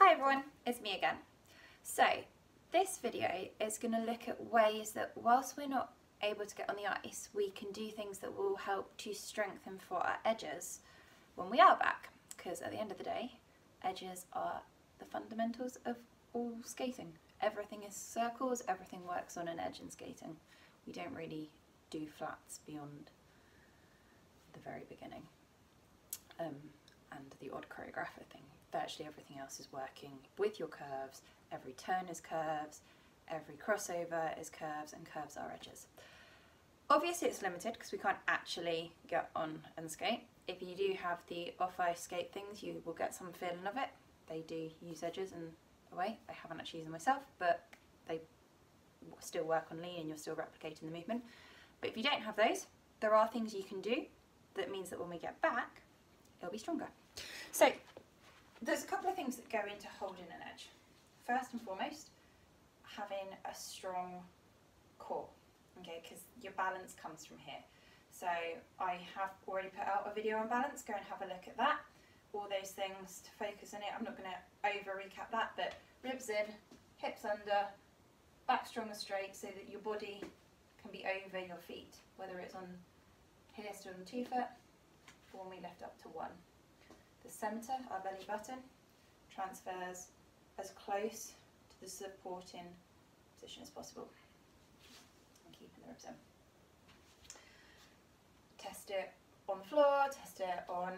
Hi everyone, it's me again. So this video is going to look at ways that whilst we're not able to get on the ice, we can do things that will help to strengthen for our edges when we are back. Because at the end of the day, edges are the fundamentals of all skating. Everything is circles, everything works on an edge in skating. We don't really do flats beyond the very beginning. And the odd choreographer thing. Virtually everything else is working with your curves. Every turn is curves, every crossover is curves, and curves are edges. Obviously it's limited because we can't actually get on and skate. If you do have the off-ice skate things, you will get some feeling of it. They do use edges in a way. I haven't actually used them myself, but they still work on lean and you're still replicating the movement. But if you don't have those, there are things you can do that means that when we get back, it'll be stronger. So there's a couple of things that go into holding an edge. First and foremost, having a strong core, okay, because your balance comes from here. So I have already put out a video on balance, go and have a look at that. All those things to focus on it. I'm not going to over recap that, but ribs in, hips under, back strong and straight so that your body can be over your feet, whether it's on here still on 2 foot, or when we lift up to 1. The centre, our belly button, transfers as close to the supporting position as possible. And keeping the ribs in. Test it on the floor, test it on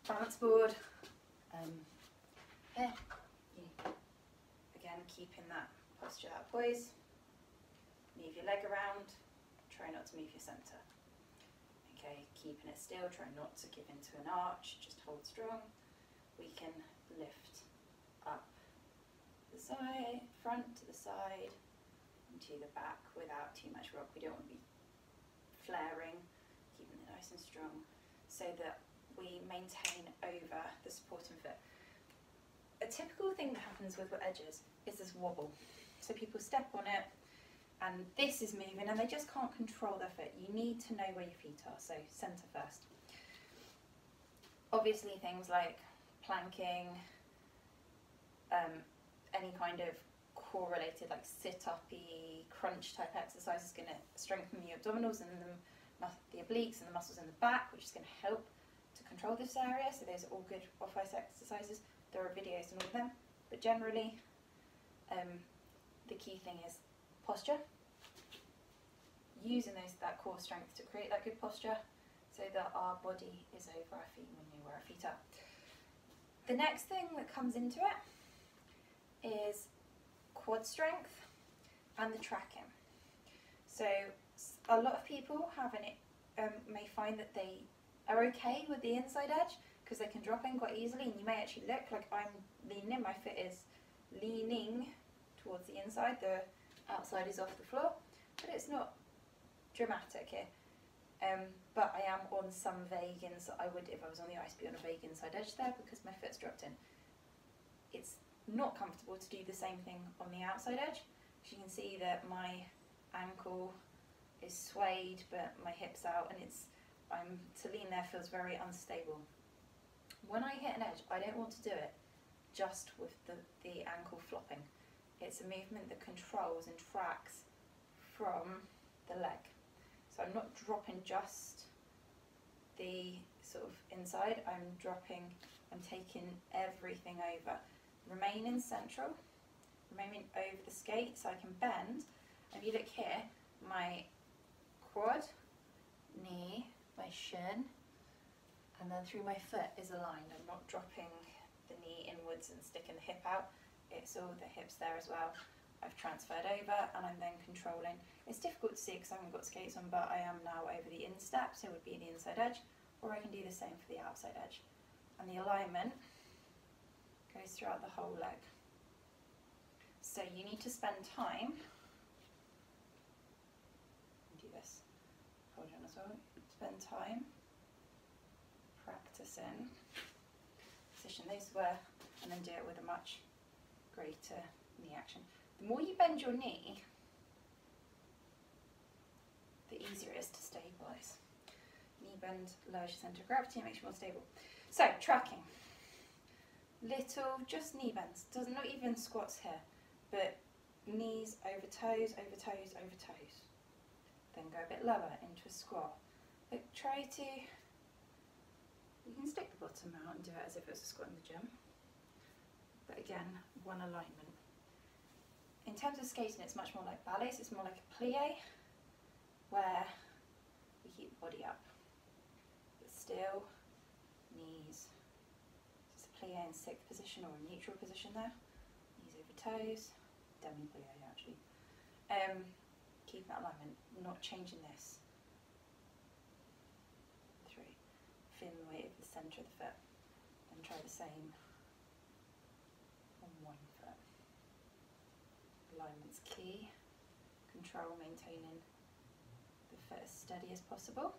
balance board. Here, again, keeping that posture, that poise. Move your leg around, try not to move your centre. Okay, keeping it still, try not to give into an arch, just hold strong. We can lift up the side, front to the side, and to the back without too much rock. We don't want to be flaring, keeping it nice and strong so that we maintain over the supporting foot. A typical thing that happens with edges is this wobble. So people step on it, and this is moving and they just can't control their foot. You need to know where your feet are, so centre first. Obviously things like planking, any kind of core related like sit-uppy, crunch type exercise is going to strengthen the abdominals and the obliques and the muscles in the back, which is going to help to control this area. So those are all good off-ice exercises. There are videos on all of them, but generally the key thing is posture, using that core strength to create that good posture so that our body is over our feet when we know where our feet are. The next thing that comes into it is quad strength and the tracking. So a lot of people may find that they are okay with the inside edge because they can drop in quite easily, and you may actually look like I'm leaning, my foot is leaning towards the inside, the outside is off the floor, but it's not dramatic here. But I am on some vague inside. I would, if I was on the ice, be on a vague inside edge there because my foot's dropped in. It's not comfortable to do the same thing on the outside edge. As you can see that my ankle is swayed, but my hip's out, and to lean there feels very unstable. When I hit an edge, I don't want to do it just with the ankle flopping. It's a movement that controls and tracks from the leg. So I'm not dropping just the sort of inside, I'm taking everything over. Remaining central, remaining over the skate so I can bend. If you look here, my quad, knee, my shin, and then through my foot is aligned. I'm not dropping the knee inwards and sticking the hip out. It's all the hips there as well. I've transferred over and I'm then controlling. It's difficult to see because I haven't got skates on, but I am now over the instep, so it would be the inside edge, or I can do the same for the outside edge. And the alignment goes throughout the whole leg. So you need to spend time, do this, hold on as well, spend time practicing position those were, and then do it with a much greater knee action. The more you bend your knee, the easier it is to stabilise. Knee bend lowers your centre of gravity and makes you more stable. So, tracking. little, just knee bends, not even squats here, but knees over toes, over toes, over toes. Then go a bit lower into a squat. But try to, you can stick the bottom out and do it as if it was a squat in the gym. But again, one alignment. In terms of skating, it's much more like ballet, so it's more like a plie, where we keep the body up. But still, knees. It's a plie in sixth position or a neutral position there. Knees over toes, demi-plie actually. Keep that alignment, not changing this. 3. Feeling the weight of the centre of the foot. Then try the same on one foot. Alignment's key. Control maintaining the foot as steady as possible.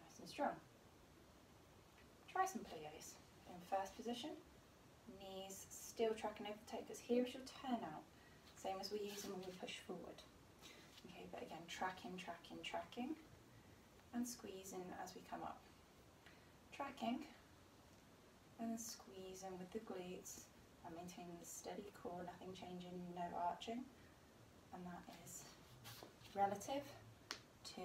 Nice and strong. Try some plies in first position. Knees still tracking over the toe, because here is your turnout. Same as we're using when we push forward. Okay, but again, tracking, tracking, tracking, and squeezing as we come up. Tracking, and squeezing with the glutes, and maintaining the steady core, nothing changing, no arching. And that is relative to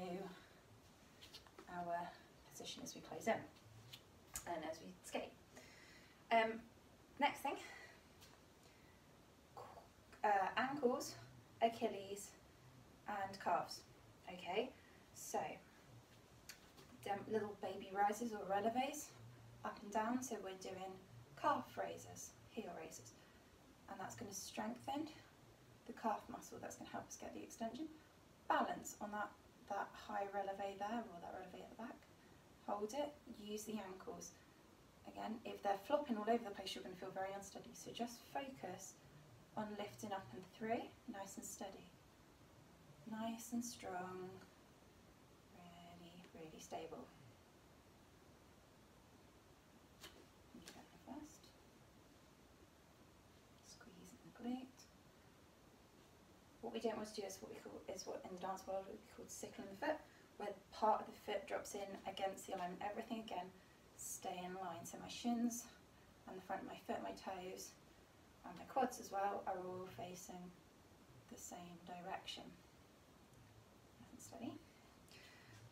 our position as we close in and as we skate. Next thing, ankles, Achilles and calves. Okay, so little baby rises or releves, up and down, so we're doing calf raises, heel raises, and that's going to strengthen the calf muscle, that's going to help us get the extension. Balance on that high releve there, or that releve at the back, hold it, use the ankles. Again, if they're flopping all over the place, you're going to feel very unsteady, so just focus on lifting up and through, nice and steady, nice and strong, really, really stable. You get the first, squeezing the glute. What we don't want to do is what in the dance world would be called sickling the foot, where part of the foot drops in against the alignment. Everything again, stay in line. So my shins and the front of my foot, my toes, and my quads as well are all facing the same direction. Nice and steady.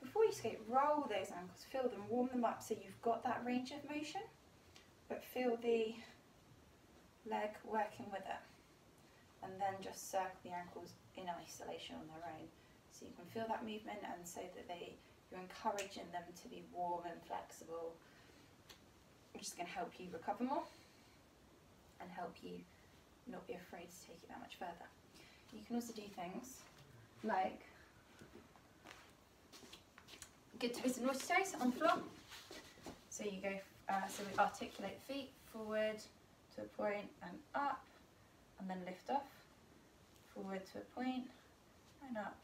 Before you skate, roll those ankles, feel them, warm them up so you've got that range of motion, but feel the leg working with it. And then just circle the ankles in isolation on their own. So you can feel that movement, and so that you're encouraging them to be warm and flexible, which is going to help you recover more and help you not be afraid to take it that much further. You can also do things like, good to visit naughty toes on the floor. So you go, so we articulate the feet forward to a point and up, and then lift off, forward to a point and up,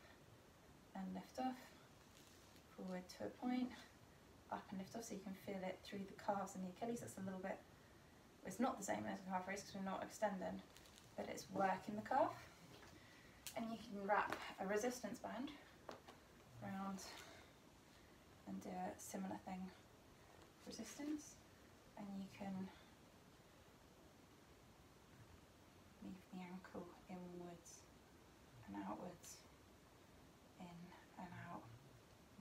and lift off, forward to a point, up and lift off, so you can feel it through the calves and the Achilles. That's a little bit, it's not the same as a calf raise because we're not extending, but it's working the calf. And you can wrap a resistance band around and do a similar thing, resistance, and you can move the ankle inwards and outwards, in and out,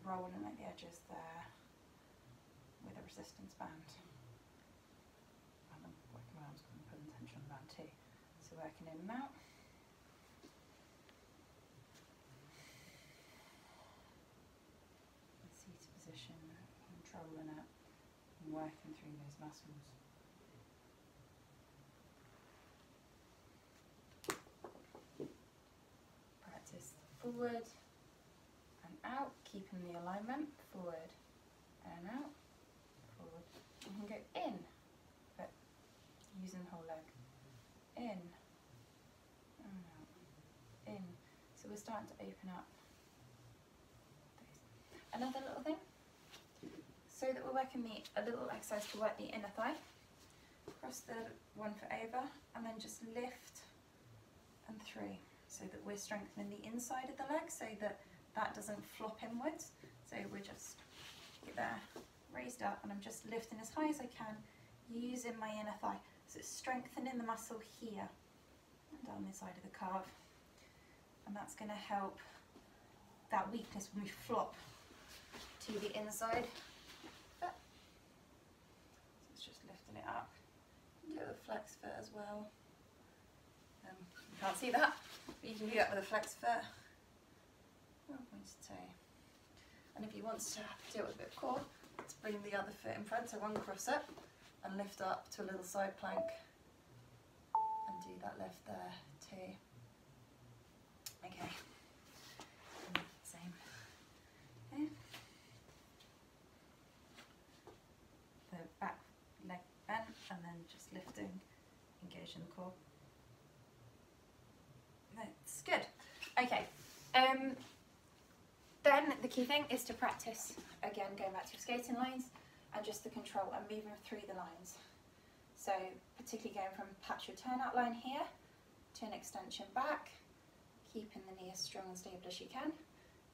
rolling at the edges there with a resistance band. And I'm working my arms, going to put tension on the band too. So working in and out. Seated position, controlling it and working through those muscles. Practice forward and out, keeping the alignment, forward and out, forward. You can go in, but using the whole leg. In and out, in. So we're starting to open up. Another little thing, so that we're working a little exercise to work the inner thigh. Cross the one foot over and then just lift and through, so that we're strengthening the inside of the leg so that that doesn't flop inwards. So we're just there, raised lifted up, and I'm just lifting as high as I can, using my inner thigh. So it's strengthening the muscle here and down the side of the calf, and that's going to help that weakness when we flop to the inside. So it's just lifting it up. Do it with a flex foot as well. You can't see that, but you can do that with a flex foot. Pointed toe. And if you want to do it with a bit of core, let's bring the other foot in front, so uncross it and lift up to a little side plank and do that lift there too. Okay. Same. Okay. The back leg bent and then just lifting, engaging the core. That's good. Okay. Then the key thing is to practice, again, going back to your skating lines and just the control and moving through the lines. So particularly going from patch your turnout line here to an extension back, keeping the knee as strong and stable as you can,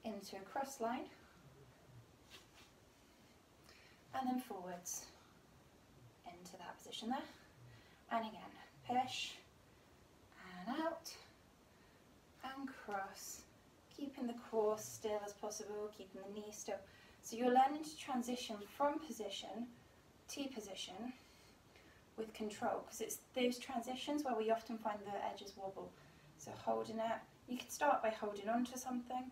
into a cross line, and then forwards into that position there. And again, push and out and cross. Keeping the core still as possible, keeping the knee still. So you're learning to transition from position to position with control, because it's those transitions where we often find the edges wobble. So holding it, you can start by holding on to something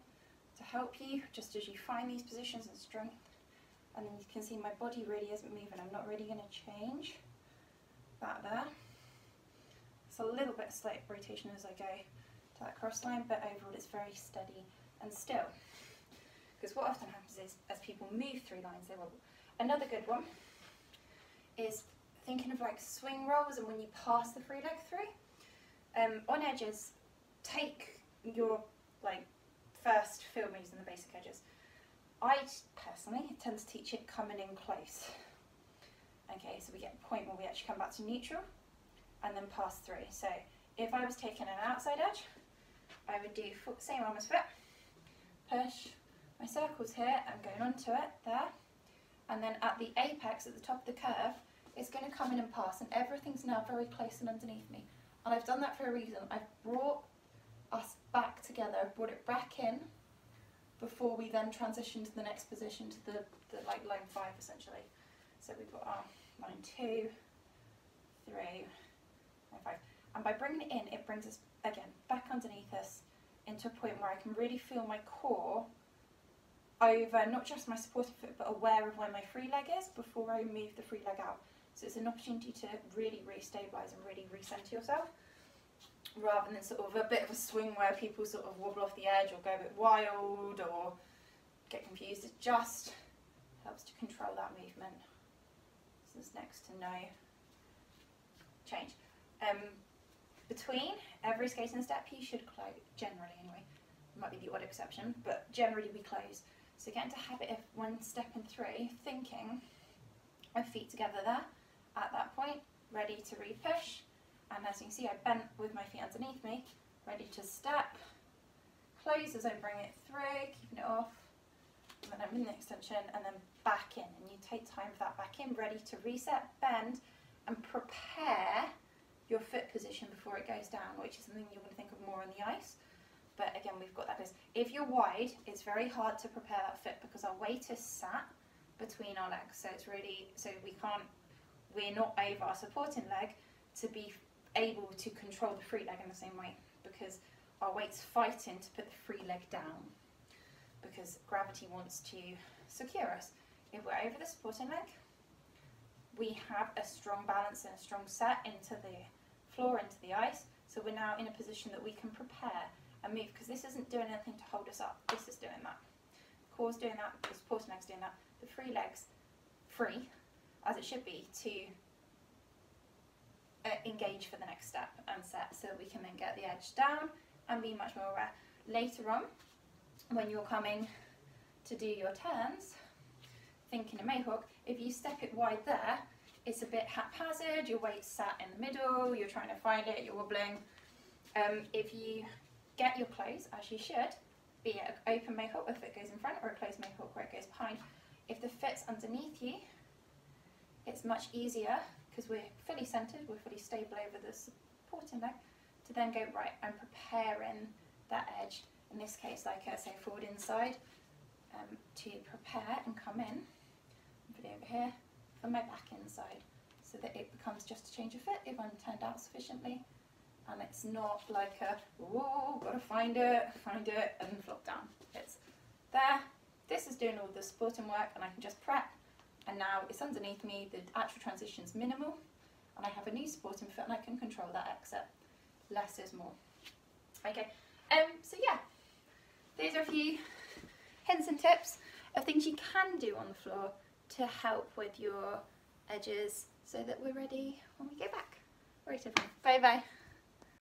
to help you, just as you find these positions and strength. And then you can see my body really isn't moving. I'm not really going to change that there. It's a little bit of slight rotation as I go to that cross line, but overall it's very steady and still. Because what often happens is, as people move through lines, they wobble. Another good one is thinking of like swing rolls, and when you pass the free leg through, on edges, take your like first field moves in the basic edges. I personally tend to teach it coming in close. Okay, so we get a point where we actually come back to neutral and then pass through. So if I was taking an outside edge, I would do same arm as foot, push, my circle's here, I'm going onto it, there, and then at the apex, at the top of the curve, it's going to come in and pass, and everything's now very close and underneath me. And I've done that for a reason. I've brought us back together, I've brought it back in, before we then transition to the next position, to the like line 5 essentially. So we've got our line 2, 3, line 5. And by bringing it in, it brings us, again, back underneath us into a point where I can really feel my core over not just my supporting foot, but aware of where my free leg is before I move the free leg out. So it's an opportunity to really re-stabilise and really recenter yourself, rather than sort of a bit of a swing where people sort of wobble off the edge or go a bit wild or get confused. It just helps to control that movement. So there's next to no change. Between every skating step you should close, generally anyway, might be the odd exception, but generally we close. So get into habit of when stepping through, thinking my feet together there, at that point, ready to re-push, and as you can see I bent with my feet underneath me, ready to step, close as I bring it through, keeping it off, and then I'm in the extension, and then back in, and you take time for that back in, ready to reset, bend, and prepare your foot position before it goes down, which is something you're going to think of more on the ice. But again, we've got that. If you're wide, it's very hard to prepare that foot because our weight is sat between our legs. So it's really, we're not over our supporting leg to be able to control the free leg in the same way, because our weight's fighting to put the free leg down because gravity wants to secure us. If we're over the supporting leg, we have a strong balance and a strong set into the floor, into the ice, so we're now in a position that we can prepare and move, because this isn't doing anything to hold us up, this is doing that. The core's doing that, the supporting leg's doing that, the free leg's free, as it should be, to engage for the next step and set, so that we can then get the edge down and be much more aware. Later on, when you're coming to do your turns, thinking a Mayhawk, if you step it wide there, it's a bit haphazard, your weight's sat in the middle, you're trying to find it, you're wobbling. If you get your close, as you should, be it an open Mayhawk where the foot goes in front, or a closed Mayhawk where it goes behind, if the foot's underneath you, it's much easier, because we're fully centred, we're fully stable over the supporting leg, to then go right, I'm preparing that edge, in this case like say forward inside, to prepare and come in, put it over here, for my back inside, so that it becomes just a change of foot if I'm turned out sufficiently, and it's not like a, whoa, gotta find it, and flop down. It's there, this is doing all the supporting work, and I can just prep, and now it's underneath me, the actual transition's minimal, and I have a new supporting foot, and I can control that exit. Less is more. Okay, so yeah, these are a few hints and tips of things you can do on the floor to help with your edges so that we're ready when we go back. All right everyone, bye bye.